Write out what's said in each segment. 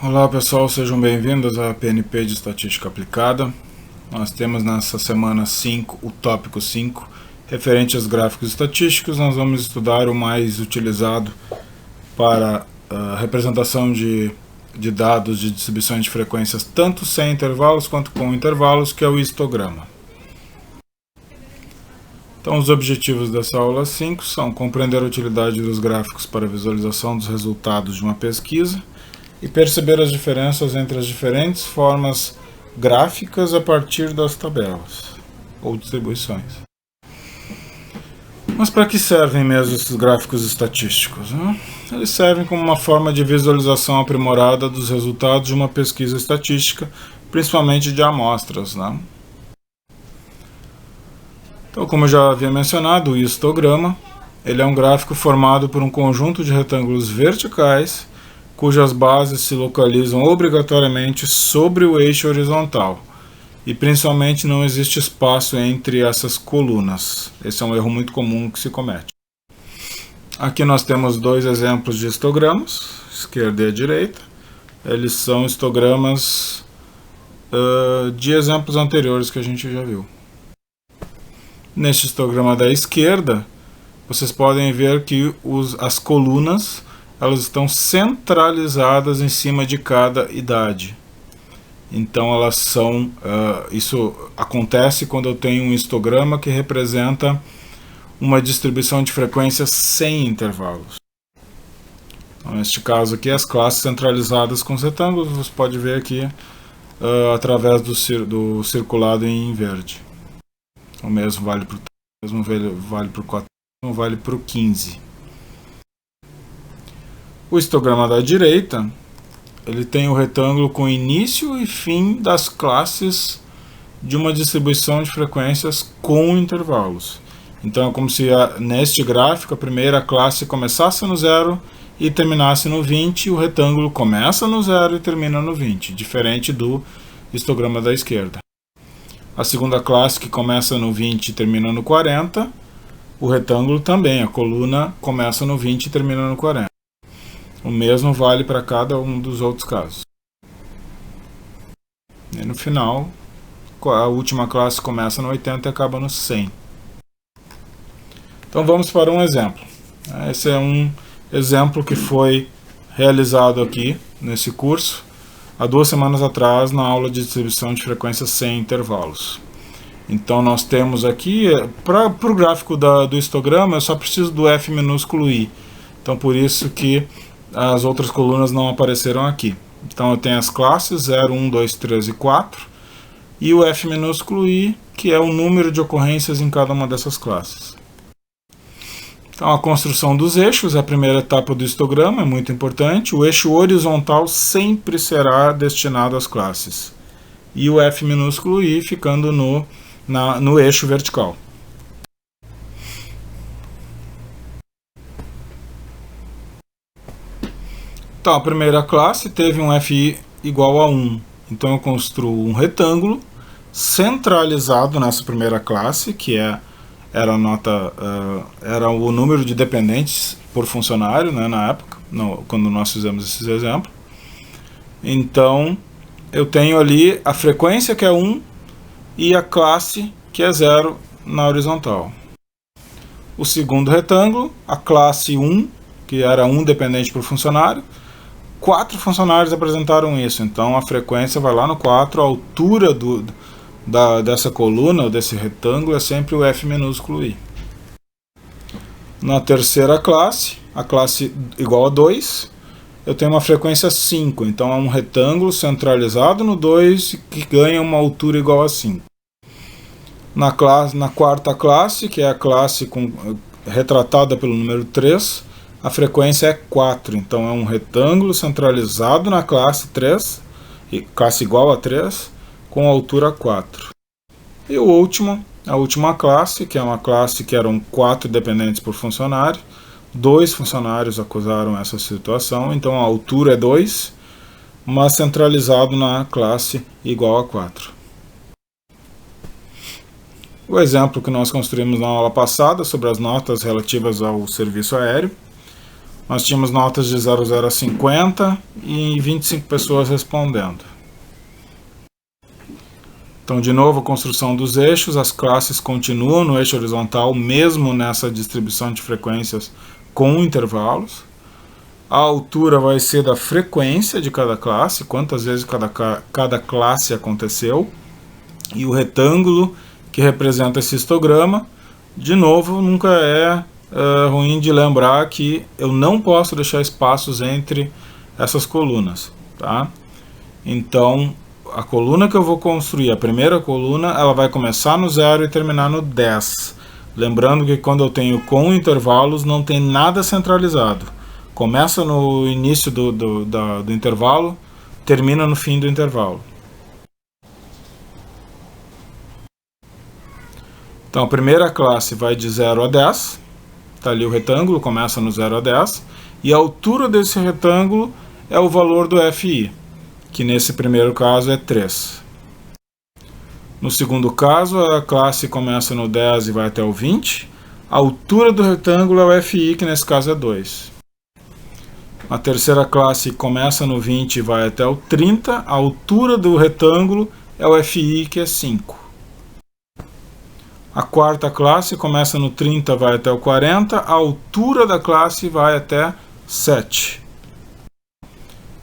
Olá pessoal, sejam bem-vindos à PNP de Estatística Aplicada. Nós temos nessa semana 5, o tópico 5, referente aos gráficos estatísticos. Nós vamos estudar o mais utilizado para a representação de dados de distribuição de frequências tanto sem intervalos quanto com intervalos, que é o histograma. Então, os objetivos dessa aula 5 são compreender a utilidade dos gráficos para a visualização dos resultados de uma pesquisa e perceber as diferenças entre as diferentes formas gráficas a partir das tabelas ou distribuições. Mas para que servem mesmo esses gráficos estatísticos? Eles servem como uma forma de visualização aprimorada dos resultados de uma pesquisa estatística, principalmente de amostras. Então, como eu já havia mencionado, o histograma ele é um gráfico formado por um conjunto de retângulos verticais cujas bases se localizam obrigatoriamente sobre o eixo horizontal e principalmente não existe espaço entre essas colunas. Esse é um erro muito comum que se comete. Aqui nós temos dois exemplos de histogramas, esquerda e direita. Eles são histogramas de exemplos anteriores que a gente já viu. Neste histograma da esquerda, vocês podem ver que as colunas elas estão centralizadas em cima de cada idade. Então elas são, isso acontece quando eu tenho um histograma que representa uma distribuição de frequências sem intervalos. Então, neste caso aqui, as classes centralizadas com os retângulos, você pode ver aqui através do circulado em verde. O mesmo vale para o 4, vale para o 15. O histograma da direita, ele tem o retângulo com início e fim das classes de uma distribuição de frequências com intervalos. Então é como se neste gráfico a primeira classe começasse no 0 e terminasse no 20, e o retângulo começa no 0 e termina no 20, diferente do histograma da esquerda. A segunda classe, que começa no 20 e termina no 40, o retângulo também, a coluna começa no 20 e termina no 40. O mesmo vale para cada um dos outros casos. E no final, a última classe começa no 80 e acaba no 100. Então vamos para um exemplo. Esse é um exemplo que foi realizado aqui nesse curso há 2 semanas atrás, na aula de distribuição de frequências sem intervalos. Então nós temos aqui, para o gráfico do histograma, eu só preciso do F minúsculo I. Então por isso que as outras colunas não apareceram aqui. Então eu tenho as classes 0, 1, 2, 3 e 4, e o F minúsculo I, que é o número de ocorrências em cada uma dessas classes. Então a construção dos eixos é a primeira etapa do histograma, é muito importante. O eixo horizontal sempre será destinado às classes, e o F minúsculo I ficando no eixo vertical. Então a primeira classe teve um FI igual a 1, então eu construo um retângulo centralizado nessa primeira classe, que era o número de dependentes por funcionário, na época, quando nós fizemos esses exemplos. Então eu tenho ali a frequência, que é 1, e a classe, que é 0, na horizontal. O segundo retângulo, a classe 1, que era 1 dependente por funcionário. 4 funcionários apresentaram isso, então a frequência vai lá no 4, a altura dessa coluna, ou desse retângulo, é sempre o F minúsculo I. Na terceira classe, a classe igual a 2, eu tenho uma frequência 5, então é um retângulo centralizado no 2 que ganha uma altura igual a 5. Na quarta classe, que é a classe retratada pelo número 3, a frequência é 4, então é um retângulo centralizado na classe 3, classe igual a 3, com altura 4. E a última classe, que é uma classe que eram 4 dependentes por funcionário, 2 funcionários acusaram essa situação, então a altura é 2, mas centralizado na classe igual a 4. O exemplo que nós construímos na aula passada sobre as notas relativas ao serviço aéreo. Nós tínhamos notas de 00 a 50 e 25 pessoas respondendo. Então, de novo, a construção dos eixos, as classes continuam no eixo horizontal, mesmo nessa distribuição de frequências com intervalos. A altura vai ser da frequência de cada classe, quantas vezes cada classe aconteceu. E o retângulo, que representa esse histograma, de novo, nunca é ruim de lembrar que eu não posso deixar espaços entre essas colunas, tá? Então, a coluna que eu vou construir, a primeira coluna, ela vai começar no 0 e terminar no 10. Lembrando que quando eu tenho com intervalos, não tem nada centralizado. Começa no início do intervalo, termina no fim do intervalo. Então, a primeira classe vai de 0 a 10. Está ali o retângulo, começa no 0 a 10. E a altura desse retângulo é o valor do FI, que nesse primeiro caso é 3. No segundo caso, a classe começa no 10 e vai até o 20. A altura do retângulo é o FI, que nesse caso é 2. A terceira classe começa no 20 e vai até o 30. A altura do retângulo é o FI, que é 5. A quarta classe começa no 30 e vai até o 40. A altura da classe vai até 7.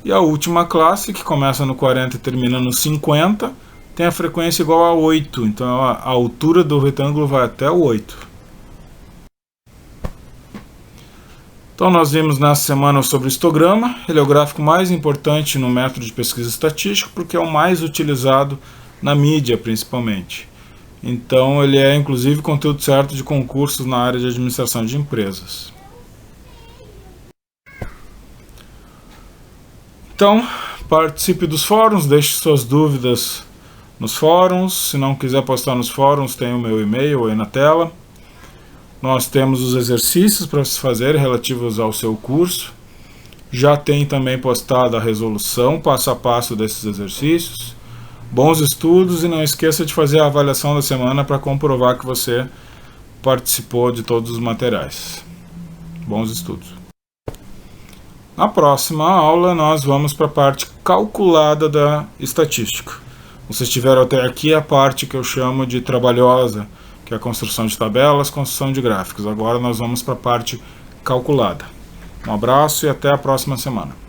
E a última classe, que começa no 40 e termina no 50, tem a frequência igual a 8. Então a altura do retângulo vai até o 8. Então nós vimos nessa semana sobre o histograma. Ele é o gráfico mais importante no método de pesquisa estatística, porque é o mais utilizado na mídia, principalmente. Então ele é inclusive conteúdo certo de concursos na área de administração de empresas. Então, participe dos fóruns, deixe suas dúvidas nos fóruns. Se não quiser postar nos fóruns, tem o meu e-mail aí na tela. Nós temos os exercícios para se fazer relativos ao seu curso. Já tem também postado a resolução passo a passo desses exercícios. Bons estudos e não esqueça de fazer a avaliação da semana para comprovar que você participou de todos os materiais. Bons estudos. Na próxima aula nós vamos para a parte calculada da estatística. Vocês tiveram até aqui a parte que eu chamo de trabalhosa, que é a construção de tabelas, construção de gráficos. Agora nós vamos para a parte calculada. Um abraço e até a próxima semana.